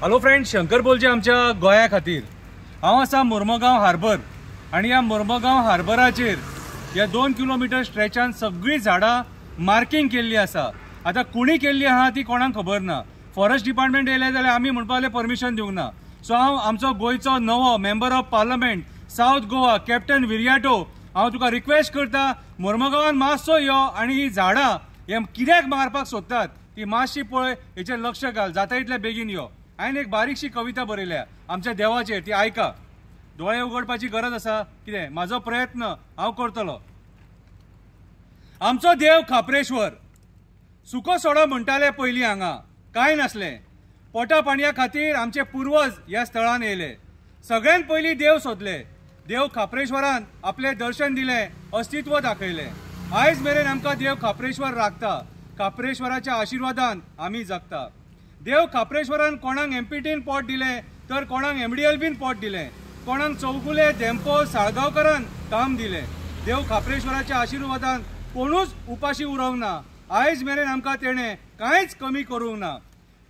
Hello friend, Shankar बोलचे आमच्या गोया खातीर। हांव आसा मुर्मगांव हार्बर आणि ह्या मुर्मगांव हार्बराचेर या 2 किलोमीटर स्ट्रेचान सगळी झाडां मार्किंग केल्ली आसा। आता कुणी केल्ली आहा ती कोणाक खबर ना। फॉरेस्ट डिपार्टमेंट येयले जाल्यार आमी म्हणपाक परमिशन दिवंक ना। सो हांव आमचो गोंयचो नवो member of parliament south Goa captain Viriato हांव तुका रिक्वेस्ट करता, मुर्मगांवान मातसो यो आणि ही झाडां हे कित्याक मारपाक सोदतात ती मातशी पळय, हेचेर लक्ष घाल, जाता इतले बेगीन यो। हांवें एक बारीकशी कविता बरयल्या आमच्या देवाचेर, ती आयका। दोळे उगडपाची गरज आसा कितें, म्हाजो प्रयत्न हांव करतलो। आमचो देव खापरेश्वर, सुको सोडो म्हणटाले पयलीं हांगा कांय नासलें। पोटा पाणया खातीर आमचे पुर्वज ह्या स्थळान येयले। सगळ्यांत पयलीं देव सोदले। देव खापरेश्वरान आपले दर्शन दिलें, अस्तित्व दाखयलें। आयज मेरेन आमकां देव खापरेश्वर राखता। खापरेश्वराच्या आशिर्वादान आमी जगता। देव खापरेश्वरान कोणाक एमपीटीन पोट दिलें तर कोणाक एमडीएलबीन पोट दिलें, कोणाक चौगुले धेंपो साळगांवकरान काम दिलें। देव खापरेश्वराच्या आशिर्वादान कोणूच उपाशी उरोवंक ना। आयज मेरेन आमकां तेणें कांयच कमी करूंक ना।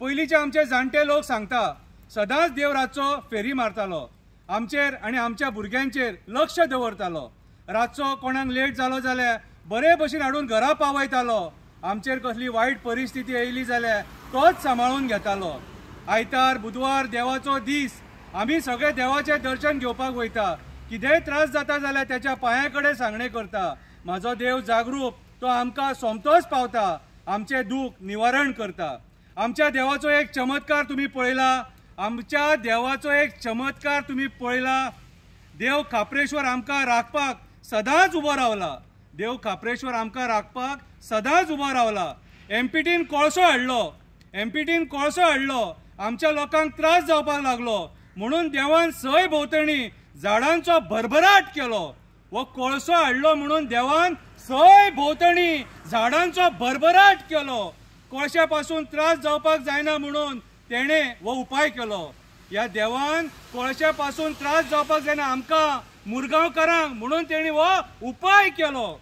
पयलींचे आमचे जाणटे लोक सांगता, सदांच देव रातचो फेरी मारतालो, आमचेर आनी आमच्या भुरग्यांचेर लक्ष दवरतालो। रातचो कोणाक लेट जालो जाल्यार बरे भशेन हाडून घरा पावयतालो। आमचेर कसली वायट परिस्थिती येयली जाल्यार तोच सांबाळून घेतालो। आयतार बुधवार देवाचो दीस आमी सगळे देवाचें दर्शन घेवपाक वयता। कितेंय त्रास जाता जाल्यार त्याच्या पांया कडेन सांगणे करता। म्हाजो देव जागरूप, तो आमकां सोमतोच पावता, आमचे दूख निवारण करता। आमच्या देवाचो एक चमत्कार तुम्ही पळयला, आमच्या देवाचो एक चमत्कार तुम्ही पळयला। देव खापरेश्वर आमकां राखपाक सदांच उबो रावला। देव खापरेश्वर आमकां राखपाक सदांच उबो रावला। एमपीटीन कोळसो हाडलो, आमच्या लोकांक त्रास जावपाक लागलो म्हणून देवान सय भोंवतणी झाडांचो भरभराट केलो। वो कोळसो हाडलो म्हणून देवान सय भोंवतणी झाडांचो भरभराट केलो। कोळशा पासून त्रास जावपाक जायना म्हणून तेणें वो उपाय केलो। ह्या देवान कोळशा पासून त्रास जावपाक जायना आमकां मुरगांवकारांक म्हणून तेणी वो उपाय केलो।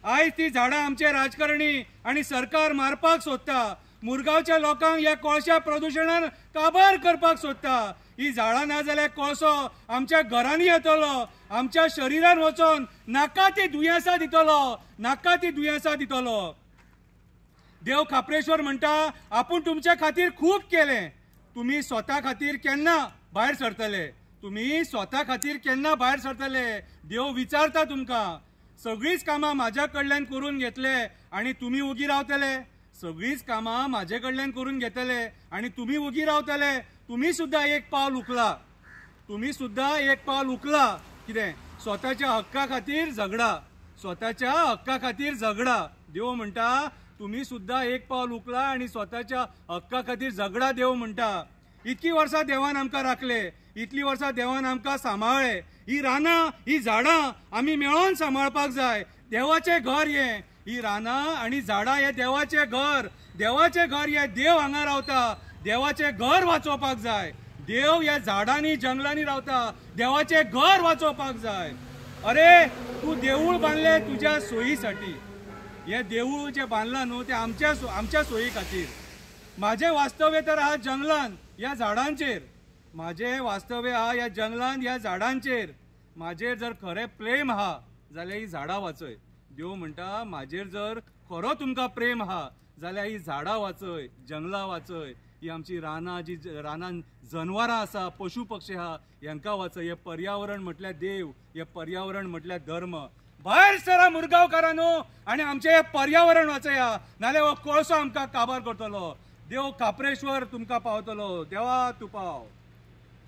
आयज ती झाडां आमचे राजकारणी आनी सरकार मारपाक सोदता। मुरगांवच्या लोकांक ह्या कोळशा प्रदूषणान काबार करपाक सोदता। ही झाडां ना जाल्यार कोळसो आमच्या घरांनी येतलो, आमच्या शरिरान वचोन नाका ती दुयेंसां दितलो। देव खापरेश्वर म्हणटा, आपूण तुमच्या खातीर खूब केलें, तुम्ही स्वता खातीर केन्ना भायर सरतले। देव विचारता तुमकां, सगळीच कामां म्हाज्या कडल्यान करून घेतले आनी तुमी उगी रावतले। सगळीच कामां म्हाजे कडल्यान करून घेतले आनी तुमी उगी रावतले। तुम्ही सुद्धा एक पावल उखला। कितें, स्वताच्या हक्का खातीर झगडा। देव म्हणटा तुम्ही सुद्धा एक पावल उखला आणि स्वताच्या हक्का खातीर झगडा। देव म्हणटा इतकी वर्सां देवान आमकां राखले, इतली वर्सां देवान आमकां सांबाळ्ळे। ही रानां, ही झाडां आमी मेळोन सांबाळपाक जाय। देवाचें घर ही रानां आनी झाडां हे देवाचें घर हे देव हांगा रावता। देवाचें घर वाचोवपाक जाय। देव ह्या झाडांनी जंगलांनी रावता, देवाचें घर वाचोवपाक जाय। अरे तू देवूळ बांदले तुज्या सोयीसाठी, हे देवूळ जे बांदलां न्हू ते आमच्या सोयी खातीर। माझे वास्तव्य तर आहा जंगलान ह्या झाडांचेर, ह्या झाडांचेर। माझेर जर खरें प्रेम आहा जाल्यार ही झाडां वाचय। देव म्हणटा माझेर जर खरो तुमकां प्रेम आहा जाल्यार ही झाडां वाचय, जंगलां वाचय, ही आमची रानां, जी रानान जनवरां आसा, पशु पक्षी आहा, हांकां वाचय। हे पर्यावरण म्हटल्यार देव, हे पर्यावरण म्हटल्यार धर्म। भायर सरा मुरगांवकारांनो आनी आमचें हे पर्यावरण वाचया, नाल्यार हो कोळसो आमकां काबार करतलो। देव खापरेश्वर तुमकां पावतलो। देवा तूं पाव।